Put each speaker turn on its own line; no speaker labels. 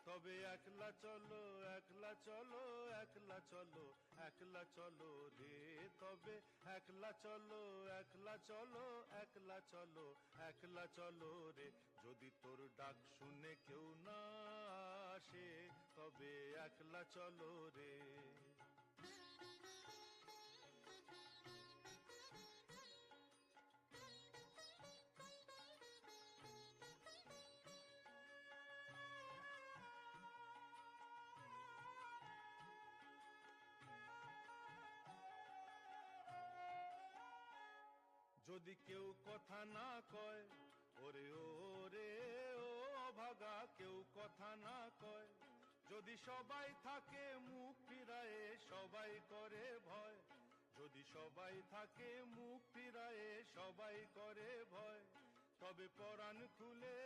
তবে একলা চলো, একলা চলো, একলা চলো, একলা চলো রে। তবে একলা চলো, একলা চলো, একলা চলো, একলা চলো রে। যদি তোর ডাক শুনে কেউ না আসে, তবে একলা চলো রে। যদি কেউ কথা না কয়, ওরে ওরে ও অভাগা, কেউ কথা না কয়, যদি সবাই থাকে মুখ ফিরায়ে, সবাই করে ভয়, যদি সবাই থাকে মুখ ফিরায়ে, সবাই করে ভয়, তবে পরাণ খুলে